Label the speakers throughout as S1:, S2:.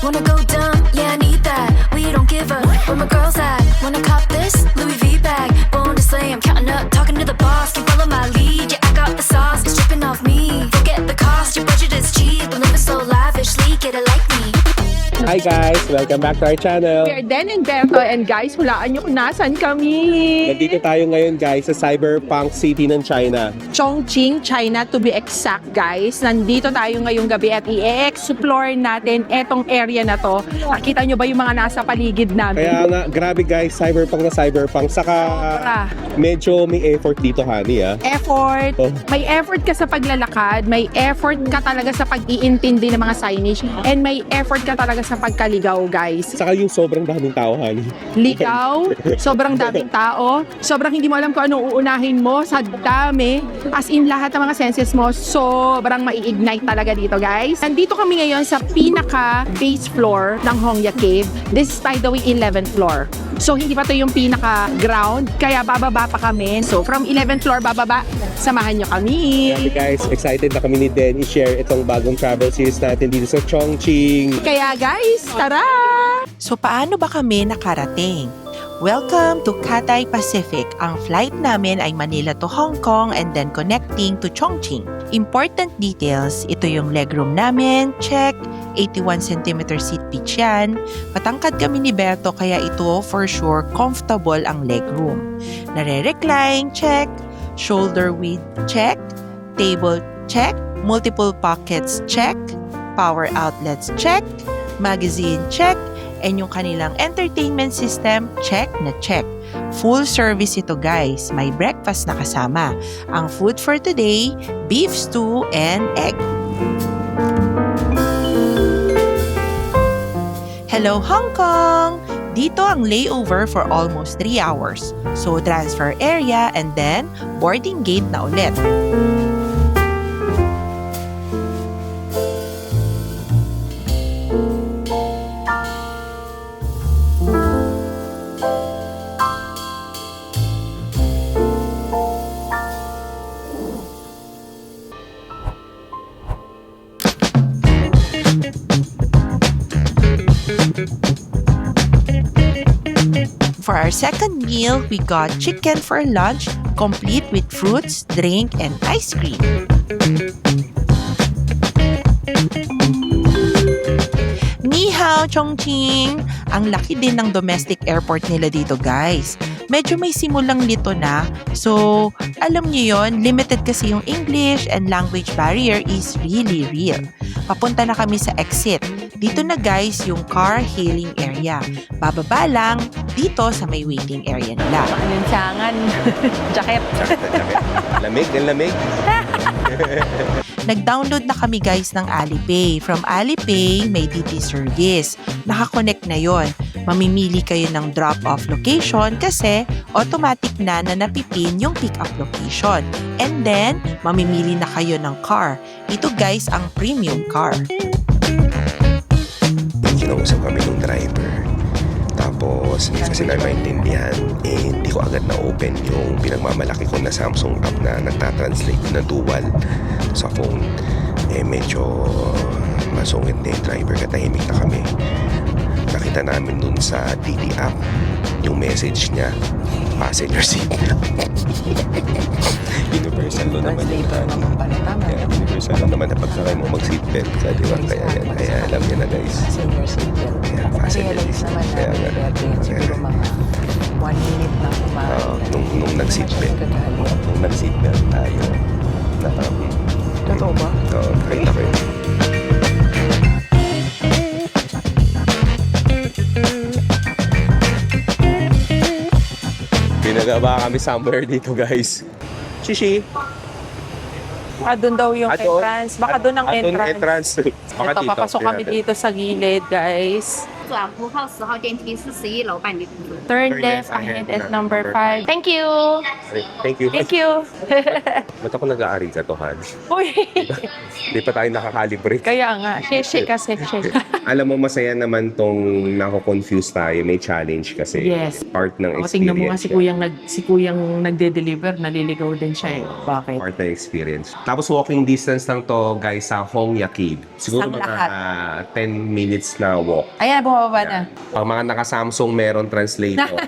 S1: Wanna go dumb, yeah, I need that. We don't give up, where my girls at? Wanna cop this? Louis V bag. Born to slay, I'm counting up, talking to the boss. Keep following my lead, yeah, I got the sauce. It's dripping off me. Forget the cost, your budget is cheap. I'm living so lavishly, get it like me.
S2: Hi guys! Welcome back to our channel.
S3: We are Den and Berto, and guys, hulaan nyo kung nasan kami.
S2: Nandito tayo ngayon guys sa Cyberpunk City ng China.
S3: Chongqing, China to be exact, guys. Nandito tayo ngayong gabi at i-explore natin etong area na to. Nakita nyo ba yung mga nasa paligid namin?
S2: Kaya nga, grabe guys, Cyberpunk na Cyberpunk. Saka medyo may effort dito, honey
S3: Effort.
S2: Oh.
S3: May effort ka sa paglalakad, may effort ka talaga sa pag-iintindi ng mga signage, and may effort ka talaga sa pagkaligaw, guys.
S2: Saka yung sobrang daming tao, honey.
S3: Ligaw, sobrang daming tao, sobrang hindi mo alam kung ano uunahin mo sa dami. As in, lahat ng mga senses mo, sobrang mai-ignite talaga dito, guys. Nandito kami ngayon sa pinaka-base floor ng Hongya Cave. This is, by the way, 11th floor. So, hindi pa to yung pinaka-ground, kaya bababa pa kami. So, from 11th floor bababa, samahan nyo kami.
S2: Grabe guys, excited na kami ni Den i-share itong bagong travel series natin dito sa Chongqing.
S3: Kaya, guys, tara!
S4: So paano ba kami nakarating? Welcome to Cathay Pacific. Ang flight namin ay Manila to Hong Kong and then connecting to Chongqing. Important details, ito yung legroom namin, check. 81 cm seat pitch yan. Patangkad kami ni Berto kaya ito for sure comfortable ang legroom. Nare-recline, check. Shoulder width, check. Table, check. Multiple pockets, check. Power outlets, check. Magazine, check. And yung kanilang entertainment system, check na check. Full service ito guys. May breakfast na kasama. Ang food for today, beef stew and egg. Hello Hong Kong! Dito ang layover for almost 3 hours. So transfer area and then boarding gate na ulit. For our second meal, we got chicken for lunch, complete with fruits, drink, and ice cream. Ni hao, Chongqing! Ang laki din ng domestic airport nila dito, guys. Medyo may simulang nito na. So, alam niyo yon, limited kasi yung English and language barrier is really real. Papunta na kami sa exit. Dito na guys yung car hailing area. Bababa lang dito sa may waiting area nila.
S3: Anunsangan. Jacket.
S2: Lamig, ang lamig.
S4: Nag-download na kami guys ng Alipay. From Alipay, may DT service. Nakakonect na yon. Mamimili kayo ng drop-off location kasi automatic na napipin yung pick-up location. And then, mamimili na kayo ng car. Ito guys ang premium car.
S5: Kinausap kami ng driver. Tapos, hindi kasi na maintindihan. Hindi ko agad na-open yung pinagmamalaki ko na Samsung app na nagtatranslate na dual sa phone. Medyo masungit na yung driver. Katahimik na kami. Nakita namin dun sa DD app yung message niya, passenger seat. Universal lo naman yun. Universal lo naman na pagkakay mo mag-seatbelt ka, di ba? Kaya alam niya na guys. Kaya passenger seat. Kaya nga.
S6: Siguro mga 1 minute na
S5: Nung nag-seatbelt. Nung nag-seatbelt tayo.
S6: Totoo ba?
S5: Oo, nakita ko yun.
S2: Pinagaba kami somewhere dito guys. Shishi.
S3: Doon daw yung
S2: Doon?
S3: entrance. Baka doon ang
S2: Doon
S3: entrance.
S2: entrance. Baka
S3: Ito,
S2: dito.
S3: papasok kami
S2: Tingnan
S3: dito sa gilid, guys.
S7: 转5号、10号电梯是11楼办理。
S3: Turn left ahead at number 5. Thank you!
S2: Thank you.
S3: Thank you!
S2: Ba't ako nag-aari ka to, Han?
S3: Uy!
S2: Hindi pa tayo nakakalibrate.
S3: Kaya nga, shake kasi, shake.
S2: Alam mo, masaya naman tong nako-confuse tayo. May challenge kasi.
S3: Yes.
S2: Part ng
S3: O, tingnan mo nga
S2: experience.
S3: si kuyang nagde-deliver, naliligaw din siya eh. Bakit?
S2: Part ng experience. Tapos walking distance lang to, guys, sa Hongya Cave. Siguro
S3: Sa
S2: mga
S3: lahat.
S2: 10 minutes na walk.
S3: Ayan, bumababa na.
S2: Pag mga naka-Samsung, meron translator.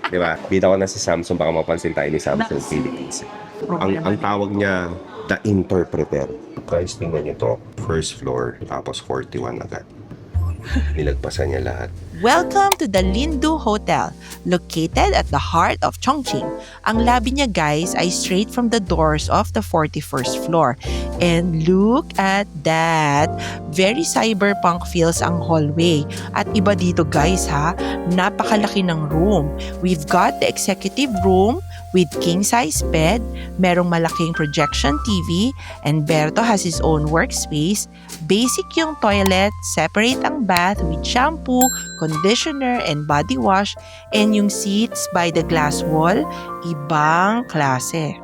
S2: Di ba? Bida ko na si Samsung, baka mapansin tayo ni Samsung Philippines. Ang tawag niya, the interpreter. Guys, tingnan niyo to. First floor, tapos 41 agad. Nilagpasan niya lahat.
S4: Welcome to the Lindu Hotel, located at the heart of Chongqing. Ang lobby niya guys ay straight from the doors of the 41st floor. And look at that! Very cyberpunk feels ang hallway. At iba dito guys ha, napakalaki ng room. We've got the executive room with king-size bed, merong malaking projection TV, and Berto has his own workspace. Basic yung toilet, separate ang bath with shampoo, conditioner, and body wash, and yung seats by the glass wall, ibang klase.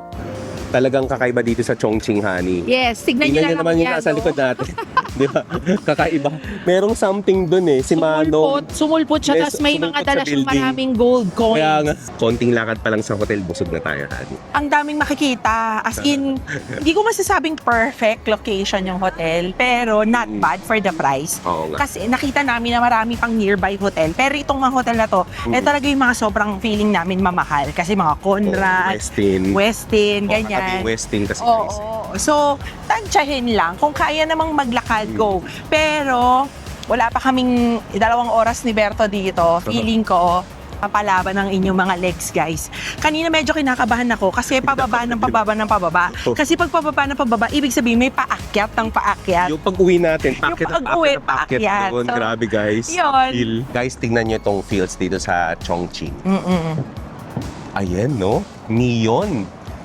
S2: Talagang kakaiba dito sa Chongqing, honey.
S3: Yes, tignan
S2: Tingnan niyo
S3: niyo
S2: naman yung
S3: yan,
S2: nasa
S3: no?
S2: likod natin. Di ba? Kakaiba. Merong something dun eh. Si Manong.
S3: Sumulpot siya,
S2: Yes,
S3: tapos may
S2: sumulpot
S3: mga
S2: sa
S3: dala siyang
S2: building.
S3: maraming gold coins.
S2: Kaya nga, konting lakad pa lang sa hotel, busog na tayo, honey.
S4: Ang daming makikita. As in, hindi ko masasabing perfect location yung hotel, pero not bad for the price.
S2: Oo nga.
S4: Kasi nakita namin na marami pang nearby hotel. Pero itong mga hotel na to, talaga yung mga sobrang feeling namin mamahal. Kasi mga Conrad, Westin, ganyan.
S2: Westin kasi.
S4: Oo. So, tansyahin lang. Kung kaya namang maglakad, go. Pero, wala pa kaming 2 oras ni Berto dito. Feeling ko, papalaban ng inyong mga legs, guys. Kanina medyo kinakabahan ako kasi pababa ng pababa ng pababa. Kasi pag pababa ng pababa, ibig sabihin may paakyat ng paakyat.
S2: Yung pag-uwi natin, packet
S4: Yung pag-uwi, paakyat.
S2: doon.
S4: So,
S2: Grabe, guys.
S4: yun.
S2: Feel. Guys, tignan nyo itong fields dito sa Chongqing. Ayan, no? Neon.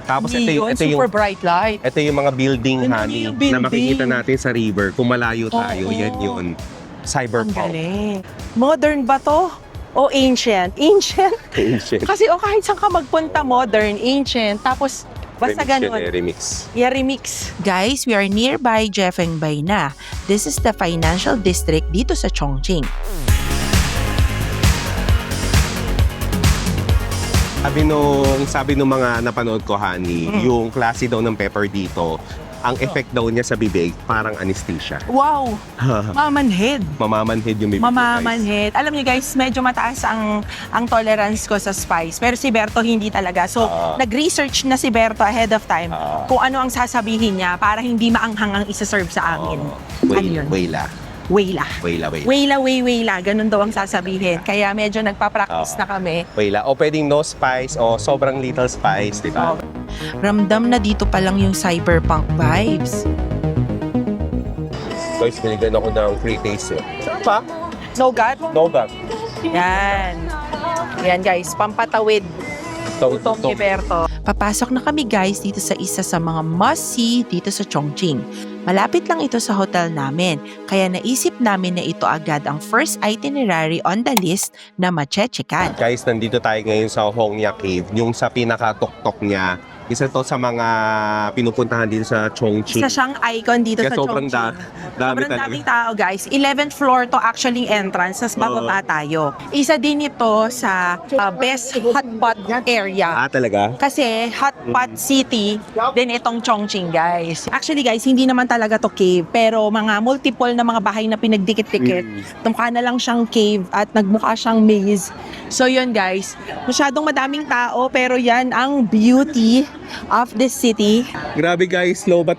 S2: Tapos
S4: Neon, super bright light.
S2: ito yung mga building,
S4: Yung
S2: honey,
S4: yung building.
S2: na makikita natin sa river. Kung malayo tayo,
S4: Oo.
S2: yan yun.
S4: Ang
S2: Cyberpunk.
S4: galing. Modern ba to? O ancient? Ancient?
S2: Ancient.
S4: Kasi kahit saan ka magpunta, modern, ancient, tapos basta ganun.
S2: Remix.
S4: Yeah, remix. Guys, we are nearby Jiefengbei na. This is the financial district dito sa Chongqing.
S2: Sabi nung mga napanood ko, honey, yung klase daw ng pepper dito, ang effect daw niya sa bibig, parang anesthesia.
S4: Wow! Mamanhid.
S2: Mamamanhid yung bibig.
S4: Mamamanhid. Alam niyo guys, medyo mataas ang tolerance ko sa spice. Pero si Berto hindi talaga. So, nag-research na si Berto ahead of time kung ano ang sasabihin niya para hindi maanghang ang isa-serve sa amin. Ano yun?
S2: Wayla.
S4: Wayla. Ganun daw ang sasabihin. Kaya medyo nagpa-practice na kami.
S2: Wayla. O pwedeng no spice o sobrang little spice, di ba?
S4: Ramdam na dito pa lang yung cyberpunk vibes.
S2: Guys, binigyan ako ng free taste. Sarap pa?
S4: No God?
S2: No bag.
S4: Yan. Yan guys, pampatawid. Itong ni Berto. Papasok na kami guys dito sa isa sa mga must-see dito sa Chongqing. Malapit lang ito sa hotel namin, kaya naisip namin na ito agad ang first itinerary on the list na mache-checkan.
S2: Guys, nandito tayo ngayon sa Hongya Cave. Yung sa pinaka-tok-tok niya. Isa to sa mga pinupuntahan dito sa Chongqing.
S4: Isa siyang icon dito
S2: Kaya
S4: sa
S2: sobrang
S4: Chongqing.
S2: dami
S4: Sobrang
S2: talaga.
S4: daming tao guys. 11th floor to actually entrance. Tapos bababa tayo. Isa din ito sa best hotpot area.
S2: Talaga?
S4: Kasi hotpot city din itong Chongqing guys. Actually guys, hindi naman talaga to cave. Pero mga multiple na mga bahay na pinagdikit-dikit. Tumukha na lang siyang cave at nagmukha siyang maze. So yun guys, masyadong madaming tao pero yan ang beauty of this city.
S2: Grabe guys, lobat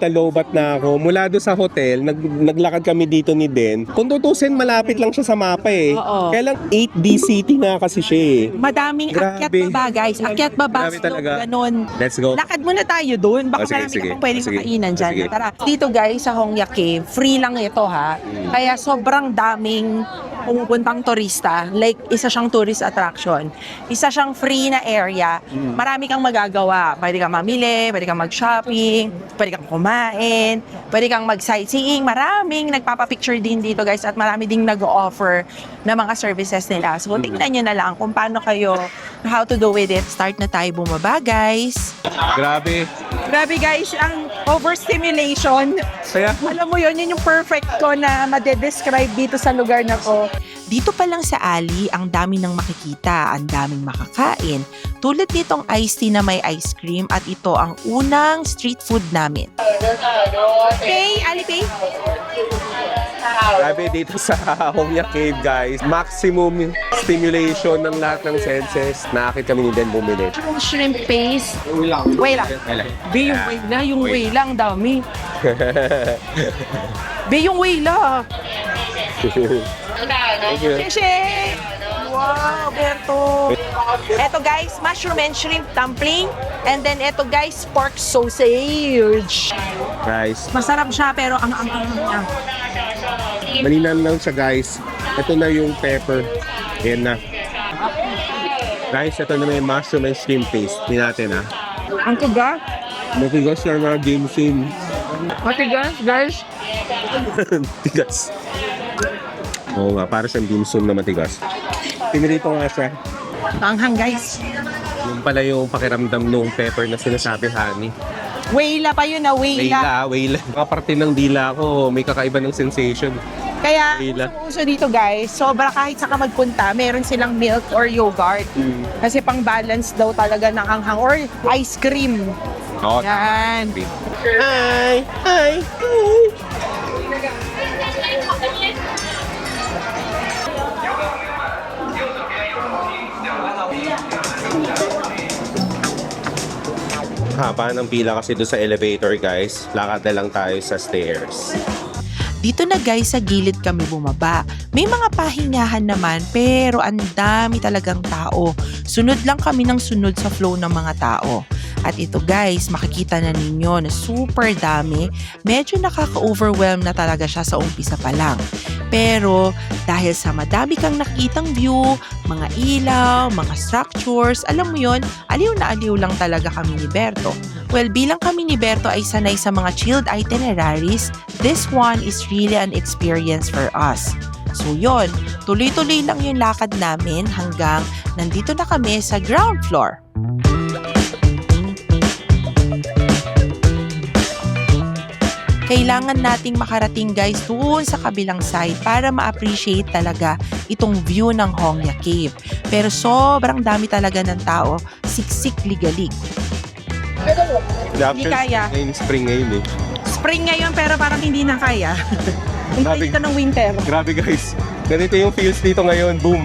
S2: na ako. Mula doon sa hotel, naglakad kami dito ni Den. Kung tutusin, malapit lang siya sa mapa eh.
S4: Oo.
S2: Kaya lang 8D city nga kasi siya eh.
S4: Madaming
S2: Grabe.
S4: akyat baba guys. Akyat baba,
S2: Grabe
S4: slope,
S2: talaga.
S4: ganun.
S2: Let's go.
S4: Lakad muna tayo doon. Baka
S2: Sige,
S4: marami
S2: sige.
S4: ka pang pwedeng
S2: Sige.
S4: makainan dyan.
S2: Sige.
S4: Tara. Dito guys sa Hongya Cave, free lang ito ha. Kaya sobrang daming pumupuntang turista. Like, isa siyang tourist attraction. Isa siyang free na area. Marami kang magagawa. Pwede kang mamili, pwede kang mag-shopping, pwede kang kumain, pwede kang mag-sightseeing. Maraming nagpapapicture din dito, guys, at marami ding nag-offer na mga services nila. So, tingnan nyo na lang kung paano kayo, how to do with it. Start na tayo bumaba, guys.
S2: Grabe.
S4: Grabe, guys, ang overstimulation.
S2: Kaya,
S4: Alam mo yun, yun yung perfect ko na madedescribe dito sa lugar na to. Dito pa lang sa alley, ang dami ng makikita, ang daming makakain. Tulad nitong iced tea na may ice cream at ito ang unang street food namin. Pay, Alipay.
S2: grabe dito sa Hongya Cave, guys. Maximum stimulation ng lahat ng senses. Nakakit kami ni Den bumili.
S3: Yung shrimp paste. Wait lang. Be yung whale na, yung whale lang, dami. Be yung whale lang.
S4: Shake! Wow, Berto. Eto guys, mushroom and shrimp dumpling. And then eto guys, pork sausage.
S2: Guys,
S4: Masarap siya pero ang niya.
S2: malinan lang siya, guys. Ito na yung pepper. Ayan na. Guys, ito na may mushroom and shrimp paste. Tingnan natin, ha.
S3: Ang kuga.
S2: Matigas na mga dim-sim.
S3: Matigas, guys.
S2: Tigas. Oo nga, para siyang dim-sum na matigas. Pinirito nga siya.
S4: Anghang guys.
S2: Yung pala yung pakiramdam nung pepper na sinasabi, honey.
S4: Wayla pa yun na wayla.
S2: Wayla. Mga parte ng dila ko, may kakaiba ng sensation.
S4: Kaya
S2: Wayla.
S4: uso dito guys, sobra kahit saan ka magpunta, meron silang milk or yogurt. Kasi pang balance daw talaga ng anghang or ice cream.
S2: Oo.
S4: Yan.
S2: Hi! Hi! Haba ng pila kasi doon sa elevator, guys. Lakad na lang tayo sa stairs.
S4: Dito na guys, sa gilid kami bumaba. May mga pahingahan naman, pero ang dami talagang tao. Sunod lang kami ng sunod sa flow ng mga tao. At ito guys, makikita na ninyo na super dami. Medyo nakaka-overwhelm na talaga siya sa umpisa pa lang. Pero dahil sa madami kang nakitang view, mga ilaw, mga structures, alam mo yon, aliw na aliw lang talaga kami ni Berto. Well, bilang kami ni Berto ay sanay sa mga chilled itineraries, this one is really an experience for us. So yon, tuloy-tuloy lang yung lakad namin hanggang nandito na kami sa ground floor. Kailangan nating makarating guys doon sa kabilang side para ma-appreciate talaga itong view ng Hongya Cave. Pero sobrang dami talaga ng tao, siksik ligalig. Hindi kaya.
S2: Ngayon, spring ngayon eh.
S4: Spring ngayon pero parang hindi na kaya.
S2: Grabe.
S4: Hindi ito ng winter.
S2: Grabe, guys. Ganito yung feels dito ngayon. Boom.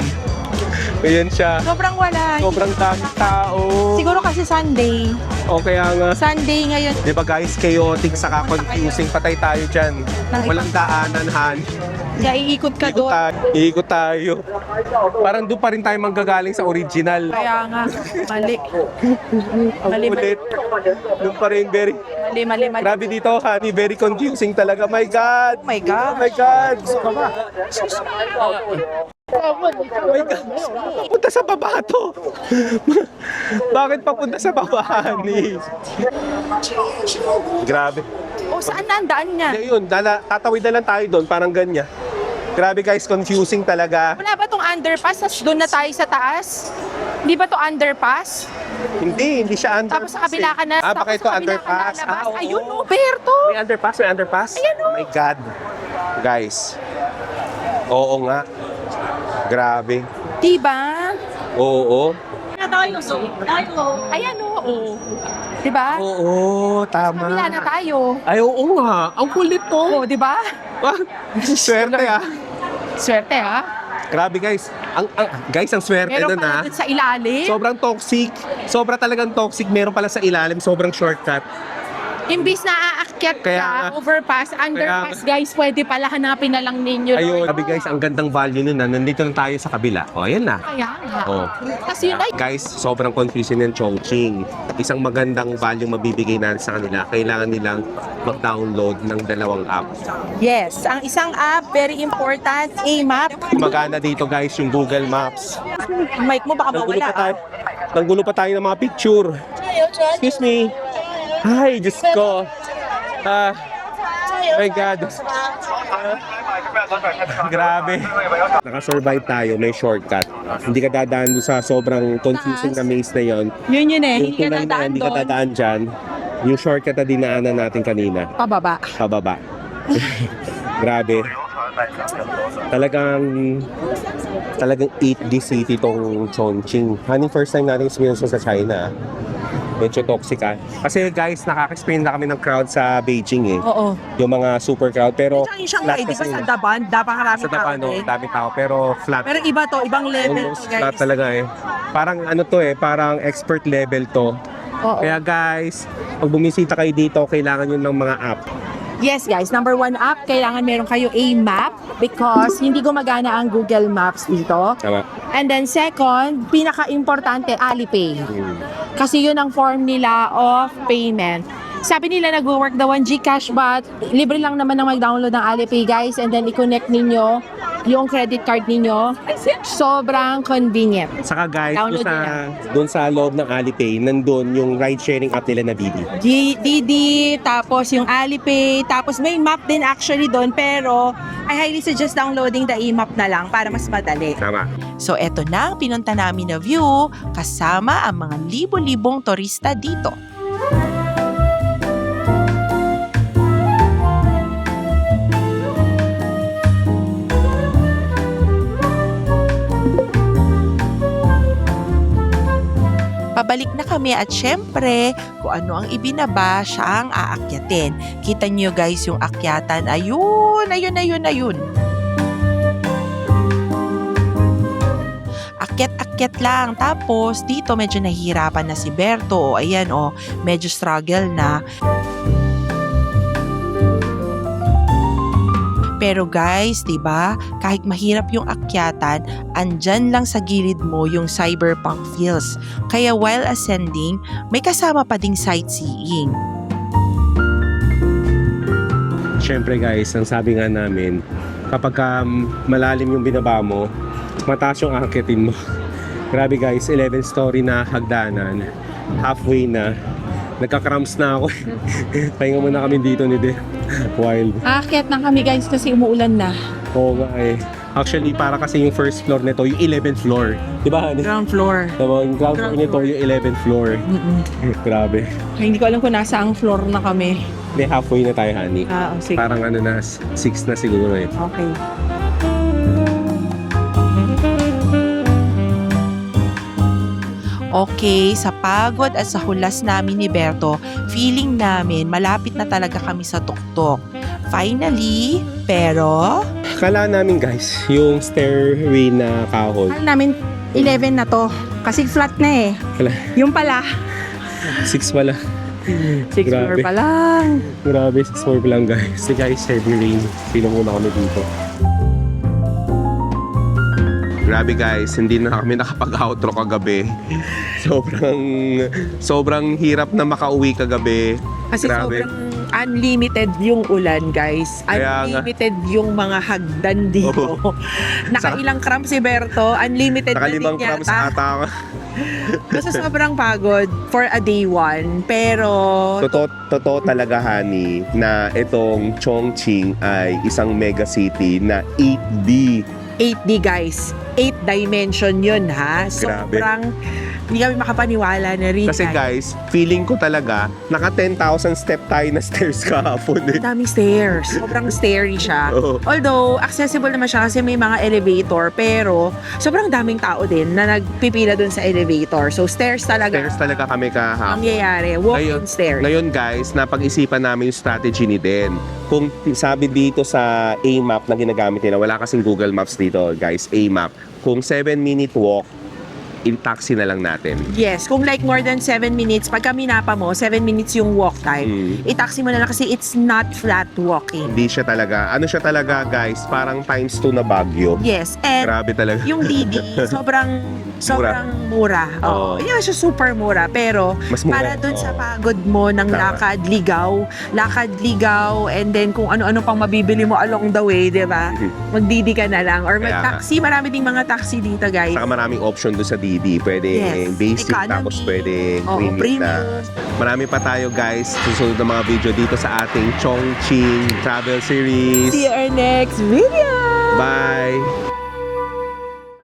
S2: Ayan siya.
S4: Sobrang wala.
S2: Sobrang daming tao.
S4: Siguro kasi Sunday.
S2: O kaya nga.
S4: Sunday ngayon.
S2: Di ba guys, chaotic saka confusing. Patay tayo dyan. Walang daanan, han.
S4: Kaya iikot ka doon.
S2: Iikot tayo. Parang doon pa rin tayo manggagaling sa original.
S4: Kaya nga, mali. Mali, mali.
S2: Ulit. Doon pa rin, very...
S4: Mali.
S2: Grabe dito, honey. Very confusing talaga. My God!
S4: Oh my God.
S2: Oh my God! Oh my God! Papunta sa baba to! Bakit papunta sa baba, honey? Grabe.
S4: O, saan na ang daan niya?
S2: Hindi, yun. Tatawid na lang tayo doon. Parang ganyan. Grabe guys, confusing talaga.
S4: Wala ba tong underpass? Tapos doon na tayo sa taas? Hindi ba to underpass?
S2: Hindi siya underpass.
S4: Tapos sa kabila ka na.
S2: Baka
S4: tapos
S2: ito
S4: sa kabila ka
S2: underpass.
S4: na labas.
S2: Oo.
S4: Ayun, Berto.
S2: May underpass.
S4: Ayan,
S2: Oh my God. Guys. Oo nga. Grabe.
S4: Diba?
S2: Oo.
S4: Ayan, oo. Diba?
S2: Oo, tama.
S4: Kabila na tayo.
S2: Ay, oo nga. Ang kulit to.
S4: Oo, diba?
S2: Swerte ah.
S4: Swerte, ha?
S2: Grabe guys. Guys, ang swerte
S4: Meron
S2: nun
S4: pala
S2: ah.
S4: dun sa ilalim.
S2: Sobrang toxic. Sobra talagang toxic. Meron pala sa ilalim. Sobrang shortcut.
S3: Imbis na aakyat ka,
S2: Kaya nga.
S3: overpass, underpass, guys, pwede pala hanapin na lang ninyo.
S2: Ayun, sabi guys, ang gandang value nun na nandito na tayo sa kabila. O, ayan na.
S3: Kaya nga.
S2: Oh.
S3: Kasi yun ay,
S2: Guys, sobrang confusing ng Chongqing. Isang magandang value mabibigay natin sa kanila. Kailangan nilang mag-download ng 2 app.
S4: Yes, ang isang app, very important, A-Map.
S2: Magana dito guys yung Google Maps.
S4: Mic mo baka mawala.
S2: Nanggulo pa tayo ng mga picture. Excuse me. Ay, Diyos ko. My God. Grabe. Nakasurvive tayo, may shortcut. Hindi ka dadaan doon sa sobrang confusing na maze na yon.
S4: Yun eh,
S2: Yung tunay na hindi ka dadaan dyan. Yung shortcut na dinaanan natin kanina.
S4: Pababa.
S2: Pababa. Grabe. Talagang 8D city tong Chongqing. Honey, first time natin experience sa China. Medyo toxic Kasi guys, nakaka-experience na kami ng crowd sa Beijing
S4: Oo.
S2: Yung mga super crowd. Pero
S4: Yung siyang
S2: flat
S4: di ba
S2: kasi.
S4: sa Daban, dapat
S2: Sa Dapan, no, dami tao. Pero flat.
S4: Pero iba to, ibang level
S2: Almost
S4: to,
S2: flat
S4: guys.
S2: talaga Parang ano to parang expert level to.
S3: oo.
S2: Kaya guys, pag bumisita kayo dito, kailangan yun ng mga app.
S3: Yes guys, number 1 app, kailangan meron kayo A-Map because hindi gumagana ang Google Maps dito.
S2: Tama.
S3: And then second, pinaka-importante, Alipay. Kasi yun ang form nila of payment. Sabi nila nag-work daw ang GCash but libre lang naman na mag-download ng Alipay guys and then i-connect ninyo yung credit card ninyo. Sobrang convenient.
S2: Saka guys,
S3: Download
S2: dun sa loob ng Alipay, nandun yung ride-sharing app nila na Didi.
S4: Didi, tapos yung Alipay, tapos may map din actually doon, pero I highly suggest downloading the e-map na lang para mas madali.
S2: Tama.
S4: So eto na ang pinunta namin na view kasama ang mga libo-libong turista dito. Pabalik na kami at syempre, kung ano ang ibinaba, siya ang aakyatin. Kita niyo guys yung akyatan. Ayun. Akyat-akyat lang. Tapos dito medyo nahihirapan na si Berto. Ayan medyo struggle na. Pero guys, 'di ba? Kahit mahirap yung akyatan, andyan lang sa gilid mo yung cyberpunk feels. Kaya while ascending, may kasama pa ding sightseeing.
S2: Siyempre guys, ang sabi nga namin, kapag malalim yung binaba mo, mataas yung angkitin mo. Grabe guys, 11-story na hagdanan. Halfway na. Nagka-cramps na ako. Pahinga muna kami dito ni De. Wild.
S3: Aakyat na kami guys kasi umuulan na.
S2: Oo nga Actually, para kasi yung first floor nito, yung 11th floor. Di ba?
S4: Ground floor.
S2: Diba, yung ground floor nito, yung 11th floor. Grabe.
S3: Hindi ko alam kung nasa ang floor na kami.
S2: Hindi, halfway na tayo, honey.
S3: Sige.
S2: Parang 6 na siguro
S3: Okay.
S4: Okay, sa pagod at sa hulas namin ni Berto, feeling namin malapit na talaga kami sa tuktok. Finally, pero...
S2: Kala namin guys, yung stairway na kahoy.
S3: Kala namin 11 na to kasi flat na
S2: Kala,
S3: Yung pala,
S2: 6 pala.
S3: 6 floor
S2: Grabe.
S3: pa lang.
S2: Grabe, 6 floor pa lang guys. So guys, heavy rain. Sino muna kami dito. Grabe guys, hindi na kami nakapag-outro kagabi. Sobrang hirap na makauwi kagabi.
S6: Kasi
S2: Grabe.
S6: sobrang unlimited yung ulan, guys.
S2: Kaya nga.
S6: Unlimited yung mga hagdan dito. Nakailang cramp si Berto, unlimited na din
S2: Nakalimang cramps
S6: yata.
S2: ata ako.
S6: Kasi sobrang pagod for a day one. Pero,
S2: Totoo talaga, honey, na itong Chongqing ay isang mega city na 8D.
S6: 8D guys. 8 dimension yun ha.
S2: Grabe.
S6: Sobrang, hindi kami makapaniwala na rin.
S2: Kasi guys, feeling ko talaga, naka 10,000 step tayo na stairs kahapon
S6: daming stairs. Sobrang stairy siya.
S2: Oo.
S6: Although, accessible naman siya kasi may mga elevator. Pero, sobrang daming tao din na nagpipila dun sa elevator. So, stairs talaga.
S2: Stairs talaga kami kahapon.
S6: Mangyayari. Walk-in stairs.
S2: Ngayon guys, napag-isipan namin yung strategy ni Den. Kung sabi dito sa A-Map na ginagamit nila, wala kasing Google Maps dito guys, A-Map. Kung 7-minute walk, in-taxi na lang natin.
S6: Yes, kung like more than 7 minutes, pagka minapa mo, 7 minutes yung walk time, i-taxi mo na lang kasi it's not flat walking.
S2: Hindi siya talaga, ano siya talaga guys, parang times 2 na Baguio.
S6: Yes, and
S2: Grabe talaga.
S6: yung Didi, sobrang mura.
S2: Oo.
S6: Hindi naman siya super mura, pero
S2: Mas mura.
S6: para dun sa
S2: Oo.
S6: pagod mo ng
S2: Tama.
S6: lakad, ligaw, and then kung ano-ano pang mabibili mo along the way, di ba? Mag-Didi ka na lang. Or
S2: Kaya
S6: mag-taxi, marami ding mga taxi dito, guys.
S2: Saka maraming option doon sa Didi. Pwede
S6: Yes.
S2: basic,
S6: Economy.
S2: tapos pwede
S6: Oo,
S2: premium na.
S6: premium.
S2: Marami pa tayo guys, susunod na mga video dito sa ating Chongqing Travel Series.
S6: See you our next video!
S2: Bye!